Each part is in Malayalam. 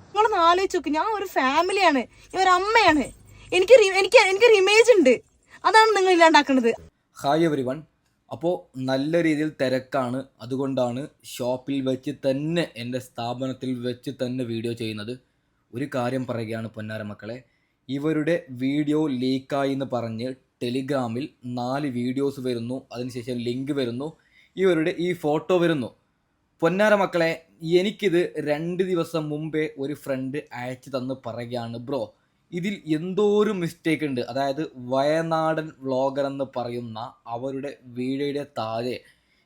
നിങ്ങളൊന്ന് ആലോചിച്ച് നോക്ക്. ഞാൻ ഒരു ഫാമിലിയാണ്, ഞാൻ ഒരു അമ്മയാണ്. എനിക്ക് എനിക്കൊരു ഇമേജ് ഉണ്ട്. അതാണ് നിങ്ങൾ ഇല്ലാണ്ടാക്കുന്നത്. Hi everyone. അപ്പോൾ നല്ല രീതിയിൽ തിരക്കാണ്, അതുകൊണ്ടാണ് ഷോപ്പിൽ വെച്ച് തന്നെ എൻ്റെ സ്ഥാപനത്തിൽ വെച്ച് തന്നെ വീഡിയോ ചെയ്യുന്നത്. ഒരു കാര്യം പറയുകയാണ് പൊന്നാര മക്കളെ, ഇവരുടെ വീഡിയോ ലീക്കായി എന്ന് പറഞ്ഞ് ടെലിഗ്രാമിൽ 4 വീഡിയോസ് വരുന്നു, അതിനുശേഷം ലിങ്ക് വരുന്നു, ഇവരുടെ ഈ ഫോട്ടോ വരുന്നു. പൊന്നാര മക്കളെ, എനിക്കിത് 2 ദിവസം മുമ്പേ ഒരു ഫ്രണ്ട് അയച്ചു തന്ന് പറയുകയാണ്, ബ്രോ ഇതിൽ എന്തോ ഒരു മിസ്റ്റേക്ക് ഉണ്ട്. അതായത് വയനാടൻ വ്ളോഗർ എന്ന് പറയുന്ന അവരുടെ വീഡിയോയുടെ താഴെ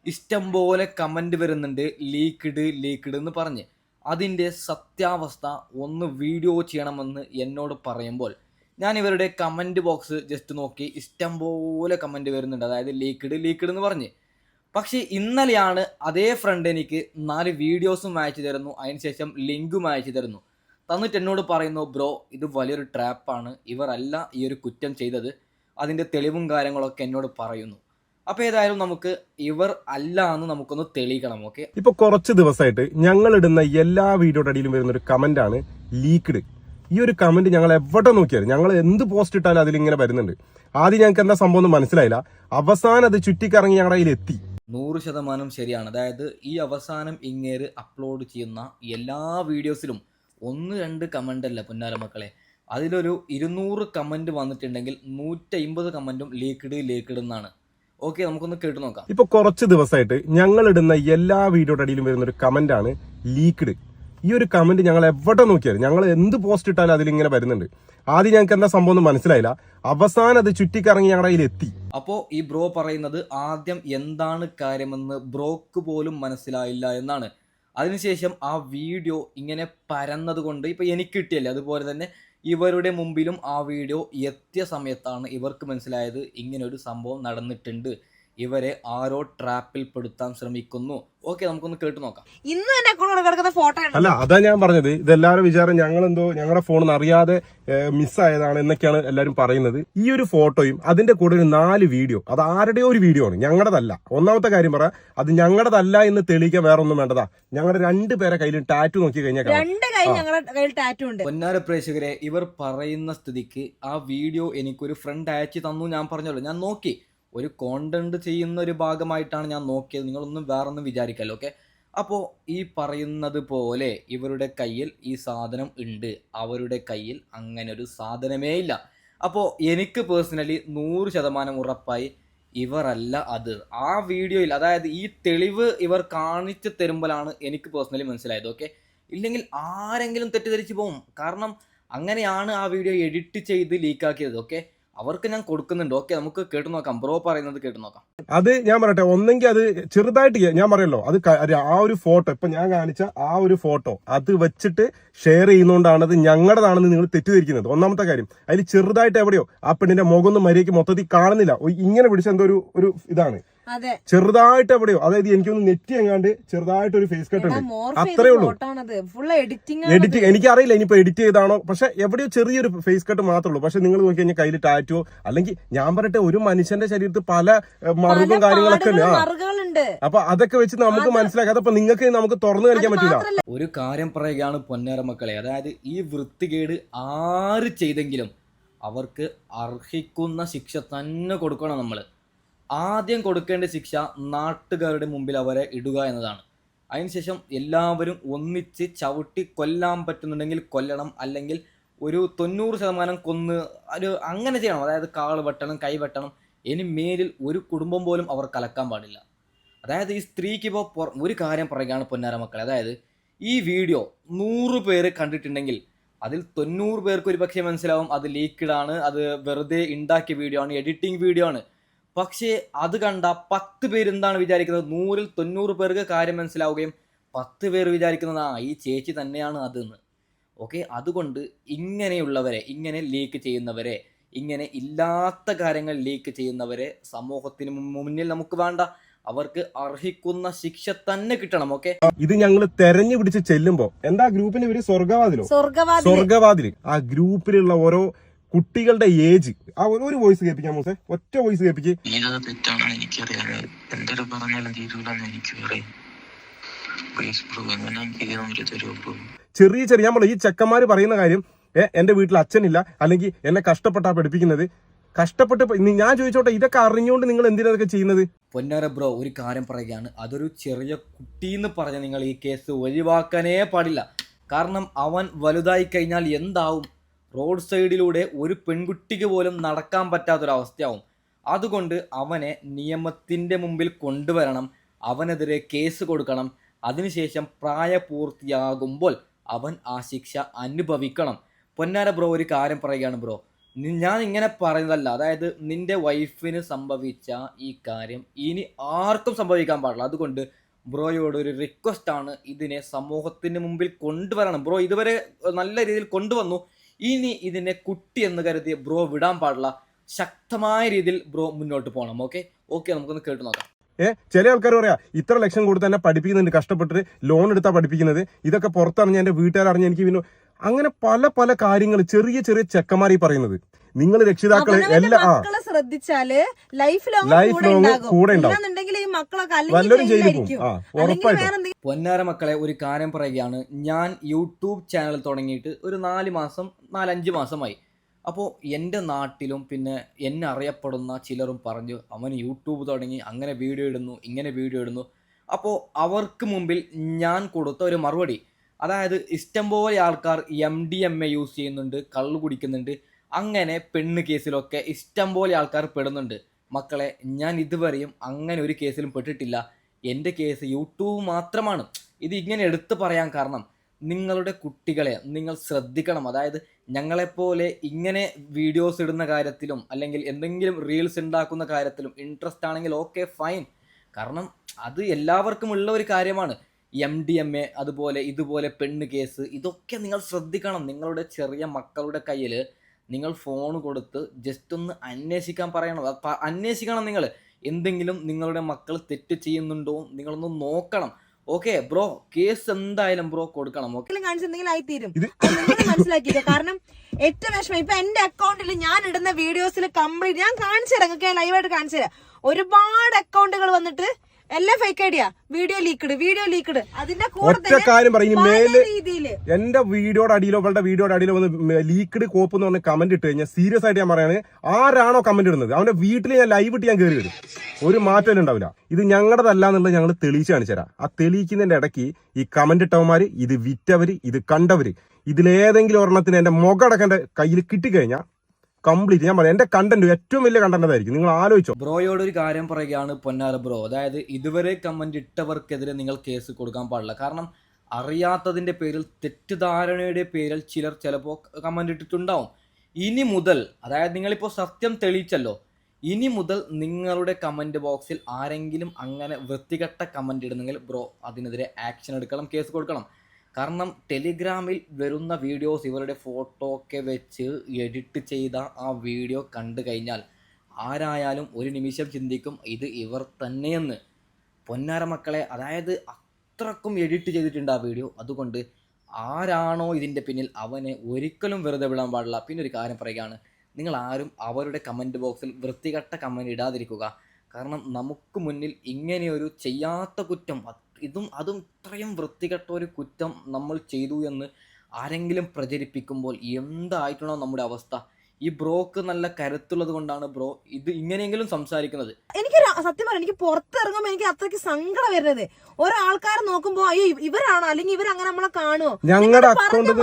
ഇഷ്ടം പോലെ കമൻറ്റ് വരുന്നുണ്ട്, ലീക്ക്ഡ് എന്ന് പറഞ്ഞ്. അതിൻ്റെ സത്യാവസ്ഥ ഒന്ന് വീഡിയോ ചെയ്യണമെന്ന് എന്നോട് പറയുമ്പോൾ ഞാൻ ഇവരുടെ കമൻറ്റ് ബോക്സ് ജസ്റ്റ് നോക്കി, ഇഷ്ടം പോലെ കമൻറ്റ് വരുന്നുണ്ട്, അതായത് ലീക്ക്ഡ് എന്ന് പറഞ്ഞ്. പക്ഷേ ഇന്നലെയാണ് അതേ ഫ്രണ്ട് എനിക്ക് 4 വീഡിയോസും അയച്ചു തരുന്നു, അതിനുശേഷം ലിങ്കും അയച്ചു തരുന്നു. തന്നിട്ട് എന്നോട് പറയുന്നു, ബ്രോ ഇത് വലിയൊരു ട്രാപ്പാണ്, ഇവരല്ല ഈ ഒരു കുറ്റം ചെയ്തത്, അതിൻ്റെ തെളിവും കാര്യങ്ങളൊക്കെ എന്നോട് പറയുന്നു. അപ്പോൾ ഏതായാലും നമുക്ക് ഇവർ അല്ല എന്ന് നമുക്കൊന്ന് തെളിയിക്കണം. ഓക്കെ, ഇപ്പൊ കുറച്ച് ദിവസമായിട്ട് ഞങ്ങൾ ഇടുന്ന എല്ലാ വീഡിയോയുടെ അടിയിലും വരുന്ന ഒരു കമന്റ് ആണ് ലീക്ക്ഡ്. ഈ ഒരു കമന്റ് ഞങ്ങൾ എവിടെ നോക്കിയാലും, ഞങ്ങൾ എന്ത് പോസ്റ്റ് ഇട്ടാലും അതിലിങ്ങനെ വരുന്നുണ്ട്. ആദ്യം ഞങ്ങൾക്ക് എന്താ സംഭവം എന്ന് മനസ്സിലായില്ല, അവസാനം അത് ചുറ്റിക്കറങ്ങി ഞങ്ങളുടെ കയ്യിൽ എത്തി. 100% ശരിയാണ്. അതായത് ഈ അവസാനം ഇങ്ങേര് അപ്ലോഡ് ചെയ്യുന്ന എല്ലാ വീഡിയോസിലും 1-2 കമൻ്റ് അല്ല പൊന്നാര മക്കളെ, അതിലൊരു 200 കമൻറ്റ് വന്നിട്ടുണ്ടെങ്കിൽ 150 കമൻറ്റും ലീക്ക്ഡ് എന്നാണ്. ഓക്കെ, നമുക്കൊന്ന് കേട്ട് നോക്കാം. ഇപ്പൊ കുറച്ച് ദിവസമായിട്ട് ഞങ്ങൾ ഇടുന്ന എല്ലാ വീഡിയോയുടെ അടിയിലും വരുന്ന ഒരു കമന്റ് ആണ് ലീക്ക്ഡ്. ഈ ഒരു കമന്റ് ഞങ്ങൾ എവിടെ നോക്കിയാലും, ഞങ്ങൾ എന്ത് പോസ്റ്റ് ഇട്ടാലും അതിലിങ്ങനെ വരുന്നുണ്ട്. ആദ്യം ഞങ്ങൾക്ക് എന്താ സംഭവം എന്ന് മനസ്സിലായില്ല, അവസാനം അത് ചുറ്റിക്കറങ്ങി ഞങ്ങളുടെ കയ്യിൽ എത്തി. അപ്പോൾ ഈ ബ്രോ പറയുന്നത് ആദ്യം എന്താണ് കാര്യമെന്ന് ബ്രോക്ക് പോലും മനസ്സിലായില്ല എന്നാണ്. അതിനുശേഷം ആ വീഡിയോ ഇങ്ങനെ പരന്നത് കൊണ്ട് ഇപ്പം എനിക്ക് കിട്ടിയല്ലേ, അതുപോലെ തന്നെ ഇവരുടെ മുമ്പിലും ആ വീഡിയോ എത്തിയ സമയത്താണ് ഇവർക്ക് മനസ്സിലായത് ഇങ്ങനൊരു സംഭവം നടന്നിട്ടുണ്ട്, ഇവരെ ആരോ ട്രാപ്പിൽ പെടുത്താൻ ശ്രമിക്കുന്നു. ഓക്കെ, നമുക്കൊന്ന് കേട്ട് നോക്കാം. ഇന്ന് എന്റെ അക്കൗണ്ടിൽ കിടക്കുന്ന ഫോട്ടോ അല്ല, അതാ ഞാൻ പറഞ്ഞത്, ഇതെല്ലാവരും വിചാരം ഞങ്ങളെന്തോ ഞങ്ങളുടെ ഫോണിൽ അറിയാതെ മിസ്സായതാണ് എന്നൊക്കെയാണ് എല്ലാവരും പറയുന്നത്. ഈ ഒരു ഫോട്ടോയും അതിന്റെ കൂടെ ഒരു 4 വീഡിയോ, അത് ആരുടെയോ ഒരു വീഡിയോ ആണ്, ഞങ്ങളുടേതല്ല. ഒന്നാമത്തെ കാര്യം പറ, അത് ഞങ്ങളുടേതല്ല എന്ന് തെളിയിക്കാൻ വേറെ ഒന്നും വേണ്ടതാ. ഞങ്ങളുടെ 2 പേരെ കയ്യിൽ ടാറ്റു നോക്കി കഴിഞ്ഞാൽ പൊന്നാര പ്രേക്ഷകരെ, ഇവർ പറയുന്ന സ്ഥിതിക്ക് ആ വീഡിയോ എനിക്കൊരു ഫ്രണ്ട് അയച്ചു തന്നു. ഞാൻ പറഞ്ഞല്ലോ, ഞാൻ നോക്കി, ഒരു കോണ്ടന്റ് ചെയ്യുന്ന ഒരു ഭാഗമായിട്ടാണ് ഞാൻ നോക്കിയത്, നിങ്ങളൊന്നും വേറൊന്നും വിചാരിക്കല്ലോ. ഓക്കെ, അപ്പോൾ ഈ പറയുന്നത് പോലെ ഇവരുടെ കയ്യിൽ ഈ സാധനം ഉണ്ട്, അവരുടെ കയ്യിൽ അങ്ങനെ ഒരു സാധനമേ ഇല്ല. അപ്പോൾ എനിക്ക് പേഴ്സണലി 100% ഉറപ്പായി ഇവരല്ല അത്. ആ വീഡിയോയിൽ, അതായത് ഈ തെളിവ് ഇവർ കാണിച്ചു തരുമ്പോഴാണ് എനിക്ക് പേഴ്സണലി മനസ്സിലായത്. ഓക്കെ, ഇല്ലെങ്കിൽ ആരെങ്കിലും തെറ്റിദ്ധരിച്ച് പോകും, കാരണം അങ്ങനെയാണ് ആ വീഡിയോ എഡിറ്റ് ചെയ്ത് ലീക്കാക്കിയത്. ഓക്കെ, അവർക്ക് ഞാൻ കൊടുക്കുന്നുണ്ട്. ഓക്കെ, നമുക്ക് കേട്ടു നോക്കാം, ബ്രോ പറയുന്നത് കേട്ടു നോക്കാം. അത് ഞാൻ പറയട്ടെ, ഒന്നെങ്കിൽ അത് ചെറുതായിട്ട് ഞാൻ പറയല്ലോ, അത് ആ ഒരു ഫോട്ടോ, ഇപ്പൊ ഞാൻ കാണിച്ച ആ ഒരു ഫോട്ടോ അത് വെച്ചിട്ട് ഷെയർ ചെയ്യുന്നോണ്ടാണ് അത് ഞങ്ങളുടേതാണെന്ന് നിങ്ങൾ തെറ്റിദ്ധരിക്കുന്നത്. ഒന്നാമത്തെ കാര്യം, അതിൽ ചെറുതായിട്ട് എവിടെയോ ആ പെണ്ണിന്റെ മുഖമൊന്നും മര്യാദയ്ക്ക് മൊത്തത്തിൽ കാണുന്നില്ല, ഇങ്ങനെ പിടിച്ച എന്തോ ഒരു ഇതാണ് ചെറുതായിട്ട് എവിടെയോ, അതായത് എനിക്കൊന്ന് നെറ്റി എങ്ങാണ്ട് ചെറുതായിട്ട് ഒരു ഫേസ് കട്ട് ഉണ്ട്, അത്രേ ഉള്ളൂ. എഡിറ്റിംഗ് എനിക്കറിയില്ല ഇനിയിപ്പോ എഡിറ്റ് ചെയ്താണോ, പക്ഷെ എവിടെയോ ചെറിയൊരു ഫേസ് കട്ട് മാത്രമേ ഉള്ളൂ. പക്ഷെ നിങ്ങൾ നോക്കി കഴിഞ്ഞാൽ കയ്യിൽ ടാറ്റോ, അല്ലെങ്കിൽ ഞാൻ പറയട്ടെ, ഒരു മനുഷ്യന്റെ ശരീരത്തിൽ പല മറുകും കാര്യങ്ങളൊക്കെ ഉണ്ട്. അപ്പൊ അതൊക്കെ വെച്ച് നമുക്ക് മനസ്സിലാക്കാം. അതപ്പോ നിങ്ങൾക്ക് നമുക്ക് തുറന്നു കാണിക്കാൻ പറ്റില്ല. ഒരു കാര്യം പറയുകയാണ് പൊന്നേറ മക്കളെ, അതായത് ഈ വൃത്തികേട് ആര് ചെയ്തെങ്കിലും അവർക്ക് അർഹിക്കുന്ന ശിക്ഷ തന്നെ കൊടുക്കണം. നമ്മൾ ആദ്യം കൊടുക്കേണ്ട ശിക്ഷ നാട്ടുകാരുടെ മുമ്പിൽ അവരെ ഇടുക എന്നതാണ്. അതിനുശേഷം എല്ലാവരും ഒന്നിച്ച് ചവിട്ടി കൊല്ലാൻ പറ്റുന്നുണ്ടെങ്കിൽ കൊല്ലണം, അല്ലെങ്കിൽ ഒരു 90% കൊന്ന് അങ്ങനെ ചെയ്യണം. അതായത് കാല് വെട്ടണം, കൈ വെട്ടണം. ഇനി മേലിൽ ഒരു കുടുംബം പോലും അവർ കലക്കാൻ പാടില്ല. അതായത് ഈ സ്ത്രീക്ക് ഇപ്പോൾ ഒരു കാര്യം പറയുകയാണ് പൊന്നാര മക്കളെ, അതായത് ഈ വീഡിയോ 100 പേര് കണ്ടിട്ടുണ്ടെങ്കിൽ അതിൽ 90 പേർക്ക് ഒരു പക്ഷേ മനസ്സിലാവും അത് ലീക്ക്ഡ് ആണ്, അത് വെറുതെ ഉണ്ടാക്കിയ വീഡിയോ ആണ്, എഡിറ്റിംഗ് വീഡിയോ ആണ്. പക്ഷേ അത് കണ്ട 10 പേര് എന്താണ് വിചാരിക്കുന്നത്, 100-ൽ 90 പേർക്ക് കാര്യം മനസ്സിലാവുകയും 10 പേർ വിചാരിക്കുന്നത് ഈ ചേച്ചി തന്നെയാണ് അതെന്ന്. ഓക്കെ, അതുകൊണ്ട് ഇങ്ങനെയുള്ളവരെ, ഇങ്ങനെ ലീക്ക് ചെയ്യുന്നവരെ, ഇങ്ങനെ ഇല്ലാത്ത കാര്യങ്ങൾ ലീക്ക് ചെയ്യുന്നവരെ സമൂഹത്തിന് മുന്നിൽ നമുക്ക് വേണ്ട, അവർക്ക് അർഹിക്കുന്ന ശിക്ഷ തന്നെ കിട്ടണം. ഓക്കെ, ഇത് ഞങ്ങൾ തെരഞ്ഞു പിടിച്ച് ചെല്ലുമ്പോ എന്താ ഗ്രൂപ്പിന്റെ പേര് സ്വർഗവാതില്. ആ ഗ്രൂപ്പിലുള്ള ഓരോ കുട്ടികളുടെ ഏജ്, ആ ഒരു വോയിസ് കേൾപ്പിക്കാം മൂസേ, ഒറ്റ വോയിസ് കേൾപ്പിക്ക്. തെറ്റാണെന്ന് എനിക്കറിയാം, എന്തൊരു പറഞ്ഞാലും തീരൂലെന്ന് എനിക്കറിയാം. ചെറിയ ചെറിയ നമ്മൾ ഈ ചെക്കന്മാര് പറയുന്ന കാര്യം, എന്റെ വീട്ടിൽ അച്ഛനില്ല, അല്ലെങ്കിൽ എന്നെ കഷ്ടപ്പെട്ടാ പഠിപ്പിക്കുന്നത്, കഷ്ടപ്പെട്ട് ഞാൻ ചോദിച്ചോട്ടെ, ഇതൊക്കെ അറിഞ്ഞുകൊണ്ട് നിങ്ങൾ എന്തിനാ ഇതൊക്കെ ചെയ്യുന്നത്? പൊന്നാര ബ്രോ, ഒരു കാര്യം പറയുകയാണ്, അതൊരു ചെറിയ കുട്ടിയെന്ന് പറഞ്ഞ് നിങ്ങൾ ഈ കേസ് ഒഴിവാക്കാനേ പാടില്ല. കാരണം അവൻ വലുതായി കഴിഞ്ഞാൽ എന്താവും? റോഡ് സൈഡിലൂടെ ഒരു പെൺകുട്ടിക്ക് പോലും നടക്കാൻ പറ്റാത്തൊരവസ്ഥയാവും. അതുകൊണ്ട് അവനെ നിയമത്തിൻ്റെ മുമ്പിൽ കൊണ്ടുവരണം, അവനെതിരെ കേസ് കൊടുക്കണം. അതിനുശേഷം പ്രായപൂർത്തിയാകുമ്പോൾ അവൻ ആ ശിക്ഷ അനുഭവിക്കണം. പൊന്നാര ബ്രോ, ഒരു കാര്യം പറയുകയാണ് ബ്രോ, ഞാൻ ഇങ്ങനെ പറയുന്നതല്ല, അതായത് നിന്റെ വൈഫിന് സംഭവിച്ച ഈ കാര്യം ഇനി ആർക്കും സംഭവിക്കാൻ പാടില്ല. അതുകൊണ്ട് ബ്രോയോട് ഒരു റിക്വസ്റ്റ് ആണ്, ഇതിനെ സമൂഹത്തിന് മുമ്പിൽ കൊണ്ടുവരണം. ബ്രോ ഇതുവരെ നല്ല രീതിയിൽ കൊണ്ടുവന്നു, ഇനി ഇതിനെ കുട്ടി എന്ന് കരുതി ബ്രോ വിടാൻ പാടില്ല. ശക്തമായ രീതിയിൽ ബ്രോ മുന്നോട്ട് പോകണം. ഓക്കെ നമുക്കൊന്ന് കേട്ട് നോക്കാം. ചില ആൾക്കാർ പറയാ, ഇത്ര ലക്ഷം കൊടുത്ത് തന്നെ പഠിപ്പിക്കുന്നുണ്ട്, കഷ്ടപ്പെട്ടിട്ട് ലോൺ എടുത്താ പഠിപ്പിക്കുന്നത്, ഇതൊക്കെ പുറത്തറിഞ്ഞ എന്റെ വീട്ടുകാരറിഞ്ഞ എനിക്ക് പിന്നെ അങ്ങനെ പല പല കാര്യങ്ങൾ ചെറിയ ചെറിയ ചെക്കന്മാർ ഈ പറയുന്നത്. നിങ്ങൾ രക്ഷിതാക്കള് മക്കളെ ശ്രദ്ധിച്ചാല് ലൈഫ് ലോങ് കൂടെ ഉണ്ടാവും, നല്ലൊരു ജയിലിൽ പോകും ഉറപ്പായിട്ടും. പൊന്നാര മക്കളെ, ഒരു കാര്യം പറയുകയാണ്, ഞാൻ യൂട്യൂബ് ചാനൽ തുടങ്ങിയിട്ട് ഒരു 4-5 മാസമായി. അപ്പോൾ എൻ്റെ നാട്ടിലും പിന്നെ എന്നെ അറിയപ്പെടുന്ന ചിലരും പറഞ്ഞു, അവൻ യൂട്യൂബ് തുടങ്ങി, അങ്ങനെ വീഡിയോ ഇടുന്നു, ഇങ്ങനെ വീഡിയോ ഇടുന്നു. അപ്പോൾ അവർക്ക് മുമ്പിൽ ഞാൻ കൊടുത്ത ഒരു മറുപടി, അതായത് ഇഷ്ടംപോലെ ആൾക്കാർ MDMA യൂസ് ചെയ്യുന്നുണ്ട്, കള്ളു കുടിക്കുന്നുണ്ട്, അങ്ങനെ പെണ്ണ് കേസിലൊക്കെ ഇഷ്ടംപോലെ ആൾക്കാർ പെടുന്നുണ്ട്. മക്കളെ, ഞാൻ ഇതുവരെയും അങ്ങനെ ഒരു കേസിലും പെട്ടിട്ടില്ല. എൻ്റെ കേസ് യൂട്യൂബ് മാത്രമാണ്. ഇത് ഇങ്ങനെ എടുത്തു പറയാൻ കാരണം, നിങ്ങളുടെ കുട്ടികളെ നിങ്ങൾ ശ്രദ്ധിക്കണം. അതായത് ഞങ്ങളെപ്പോലെ ഇങ്ങനെ വീഡിയോസ് ഇടുന്ന കാര്യത്തിലും അല്ലെങ്കിൽ എന്തെങ്കിലും റീൽസ് ഉണ്ടാക്കുന്ന കാര്യത്തിലും ഇൻട്രസ്റ്റ് ആണെങ്കിൽ ഓക്കെ ഫൈൻ, കാരണം അത് എല്ലാവർക്കും ഉള്ള ഒരു കാര്യമാണ്. MDMA അതുപോലെ ഇതുപോലെ പെണ്ണ് കേസ്, ഇതൊക്കെ നിങ്ങൾ ശ്രദ്ധിക്കണം. നിങ്ങളുടെ ചെറിയ മക്കളുടെ കയ്യിൽ നിങ്ങൾ ഫോൺ കൊടുത്ത് ജസ്റ്റ് ഒന്ന് അന്വേഷിക്കാൻ പറയണം. അന്വേഷിക്കണം. നിങ്ങൾ എന്തെങ്കിലും നിങ്ങളുടെ മക്കൾ തെറ്റ് ചെയ്യുന്നുണ്ടോ നിങ്ങളൊന്ന് നോക്കണം. ഓക്കെ ബ്രോ, കേസ് എന്തായാലും ബ്രോ കൊടുക്കണം. മനസ്സിലാക്കിയത് കാരണം ഏറ്റവും വിഷമം ഇപ്പൊ എന്റെ അക്കൗണ്ടിൽ ഞാൻ ഇടുന്ന വീഡിയോസിൽ കംപ്ലീറ്റ് ഞാൻ കാണിച്ചു തരാം, ലൈവായിട്ട് കാണിച്ചു തരാം. ഒരുപാട് അക്കൗണ്ടുകൾ വന്നിട്ട് എല്ലാം ഫേക്ക് ഐഡിയ, വീഡിയോ ലീക്ക്ഡ്. അതിന്റെ ഒറ്റ കാര്യം പറയും, മേല് എന്റെ വീഡിയോയുടെ അടിയിലോ അവളുടെ വീഡിയോയുടെ അടിയിലോ വന്ന് ലീക്ക്ഡ് കോപ്പ് എന്ന് പറഞ്ഞ കമന്റ് ഇട്ട് കഴിഞ്ഞാൽ സീരിയസ് ആയിട്ട് ഞാൻ പറയാണ്, ആരാണോ കമന്റ് ഇടുന്നത് അവന്റെ വീട്ടിൽ ഞാൻ ലൈവ് ഇട്ട് ഞാൻ കയറി വരും. ഒരു മാറ്റം ഉണ്ടാവില്ല. ഇത് ഞങ്ങളുടേതല്ല എന്നുള്ളത് ഞങ്ങൾ തെളിയിച്ച് കാണിച്ചു തരാം. ആ തെളിയിക്കുന്നതിന്റെ ഇടയ്ക്ക് ഈ കമന്റ് ഇട്ടവന്മാര്, ഇത് വിറ്റവര്, ഇത് കണ്ടവര്, ഇതിലേതെങ്കിലും ഒരെണ്ണത്തിന് എന്റെ മുഖടക്കം എന്റെ കയ്യിൽ കിട്ടിക്കഴിഞ്ഞാൽ കംപ്ലീറ്റ് ഞാൻ പറയാം, എന്റെ കണ്ടന്റ് ഏറ്റവും വലിയ കണ്ടന്റ് അതായിരിക്കും. നിങ്ങൾ ആലോചിച്ചോ. ബ്രോയോട് ഒരു കാര്യം പറയുകയാണ് പൊന്നാര ബ്രോ, അതായത് ഇതുവരെ കമന്റ് ഇട്ടവർക്കെതിരെ നിങ്ങൾ കേസ് കൊടുക്കാൻ പാടില്ല. കാരണം അറിയാത്തതിന്റെ പേരിൽ, തെറ്റിദ്ധാരണയുടെ പേരിൽ ചിലപ്പോൾ കമന്റ് ഇട്ടിട്ടുണ്ടാവും. ഇനി മുതൽ, അതായത് നിങ്ങളിപ്പോൾ സത്യം തെളിയിച്ചല്ലോ, ഇനി മുതൽ നിങ്ങളുടെ കമന്റ് ബോക്സിൽ ആരെങ്കിലും അങ്ങനെ വൃത്തികെട്ട കമന്റ് ഇടുന്നെങ്കിൽ ബ്രോ അതിനെതിരെ ആക്ഷൻ എടുക്കണം, കേസ് കൊടുക്കണം. കാരണം ടെലിഗ്രാമിൽ വരുന്ന വീഡിയോസ് ഇവരുടെ ഫോട്ടോ ഒക്കെ വെച്ച് എഡിറ്റ് ചെയ്ത ആ വീഡിയോ കണ്ടു കഴിഞ്ഞാൽ ആരായാലും ഒരു നിമിഷം ചിന്തിക്കും ഇത് ഇവർ തന്നെയെന്ന്. പൊന്നാര മക്കളെ, അതായത് അത്രക്കും എഡിറ്റ് ചെയ്തിട്ടുണ്ട് ആ വീഡിയോ. അതുകൊണ്ട് ആരാണോ ഇതിൻ്റെ പിന്നിൽ അവനെ ഒരിക്കലും വെറുതെ വിടാൻ പാടില്ല. പിന്നെ ഒരു കാര്യം പറയുകയാണ്, നിങ്ങൾ ആരും അവരുടെ കമൻറ്റ് ബോക്സിൽ വൃത്തികെട്ട കമൻറ്റ് ഇടാതിരിക്കുക. കാരണം നമുക്ക് മുന്നിൽ ഇങ്ങനെയൊരു ചെയ്യാത്ത കുറ്റം, അതും ഇത്രയും വൃത്തികെട്ട ഒരു കുറ്റം നമ്മൾ ചെയ്തു എന്ന് ആരെങ്കിലും പ്രചരിപ്പിക്കുമ്പോൾ എന്തായിട്ടുണ്ടോ നമ്മുടെ അവസ്ഥ. ഈ ബ്രോക്ക് നല്ല കരുത്തുള്ളത് കൊണ്ടാണ് ബ്രോ ഇത് ഇങ്ങനെയെങ്കിലും സംസാരിക്കുന്നത്. എനിക്ക് സത്യം പറയാം, എനിക്ക് പുറത്തിറങ്ങുമ്പോൾ എനിക്ക് അത്രയ്ക്ക് സങ്കടം വരുന്നത്. ഓരോ ആൾക്കാർ നോക്കുമ്പോ അയ്യോ ഇവരാണോ അല്ലെങ്കിൽ ഇവരങ്ങനെ നമ്മളെ കാണുമോ, ഞങ്ങളുടെ അക്കൗണ്ടിൽ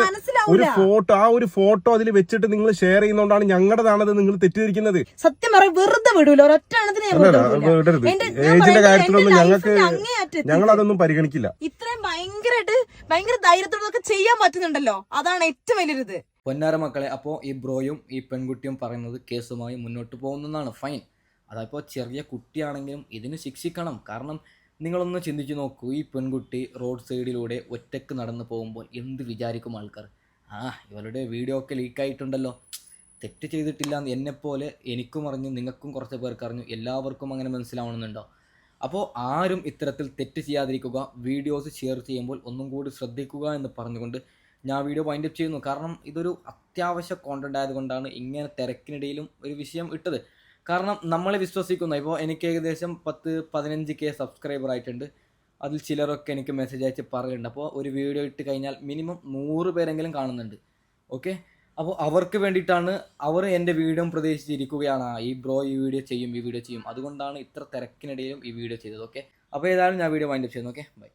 ഒരു ഫോട്ടോ, ആ ഒരു ഫോട്ടോ അതിൽ വെച്ചിട്ട് നിങ്ങൾ ഷെയർ ചെയ്യുന്നോണ്ടാണ് ഞങ്ങളുടേതാണത് നിങ്ങൾ തെറ്റിദ്ധരിക്കുന്നത്. സത്യം പറയാം, വെറുതെ വിടൂല, ഒരൊറ്റ ഏജിന്റെ കാര്യത്തിലൊന്നും ഞങ്ങൾ അതൊന്നും പരിഗണിക്കില്ല. ഇത്രയും ഭയങ്കര ധൈര്യത്തോടൊക്കെ ചെയ്യാൻ പറ്റുന്നുണ്ടല്ലോ, അതാണ് ഏറ്റവും വലിയൊരിത്. പൊന്നാര മക്കളെ, അപ്പോൾ ഈ ബ്രോയും ഈ പെൺകുട്ടിയും പറയുന്നത് കേസുമായി മുന്നോട്ട് പോകുന്നതാണ്, ഫൈൻ. അതപ്പോൾ ചെറിയ കുട്ടിയാണെങ്കിലും ഇതിന് ശിക്ഷിക്കണം. കാരണം നിങ്ങളൊന്ന് ചിന്തിച്ച് നോക്കൂ, ഈ പെൺകുട്ടി റോഡ് സൈഡിലൂടെ ഒറ്റയ്ക്ക് നടന്നു പോകുമ്പോൾ എന്ത് വിചാരിക്കും ആൾക്കാർ? ഇവരുടെ വീഡിയോ ഒക്കെ ലീക്കായിട്ടുണ്ടല്ലോ, തെറ്റ് ചെയ്തിട്ടില്ല എന്ന് എന്നെപ്പോലെ എനിക്കും അറിഞ്ഞു, നിങ്ങൾക്കും കുറച്ച് പേർക്ക് അറിഞ്ഞു, എല്ലാവർക്കും അങ്ങനെ മനസ്സിലാവണമെന്നുണ്ടോ? അപ്പോൾ ആരും ഇത്തരത്തിൽ തെറ്റ് ചെയ്യാതിരിക്കുക, വീഡിയോസ് ഷെയർ ചെയ്യുമ്പോൾ ഒന്നും കൂടി ശ്രദ്ധിക്കുക എന്ന് പറഞ്ഞുകൊണ്ട് ഞാൻ വീഡിയോ വൈൻഡപ്പ് ചെയ്യുന്നു. കാരണം ഇതൊരു അത്യാവശ്യ കോണ്ടന്റ് ആയതുകൊണ്ടാണ് ഇങ്ങനെ തിരക്കിനിടയിലും ഒരു വിഷയം ഇട്ടത്. കാരണം നമ്മളെ വിശ്വസിക്കുന്ന, ഇപ്പോൾ എനിക്ക് ഏകദേശം 10-15K സബ്സ്ക്രൈബർ ആയിട്ടുണ്ട്. അതിൽ ചിലരൊക്കെ എനിക്ക് മെസ്സേജ് അയച്ച് പറയുന്നുണ്ട്. അപ്പോൾ ഒരു വീഡിയോ ഇട്ട് കഴിഞ്ഞാൽ മിനിമം 100 പേരെങ്കിലും കാണുന്നുണ്ട്. ഓക്കെ, അപ്പോൾ അവർക്ക് വേണ്ടിയിട്ടാണ് അവർ എൻ്റെ വീഡിയോ പ്രതീക്ഷിച്ചിരിക്കുകയാണ്. ഈ ബ്രോ ഈ വീഡിയോ ചെയ്യും. അതുകൊണ്ടാണ് ഇത്ര തിരക്കിനിടയിലും ഈ വീഡിയോ ചെയ്തത്. ഓക്കെ, അപ്പോൾ ഏതായാലും ഞാൻ വീഡിയോ വൈൻഡപ്പ് ചെയ്യുന്നു. Okay, by.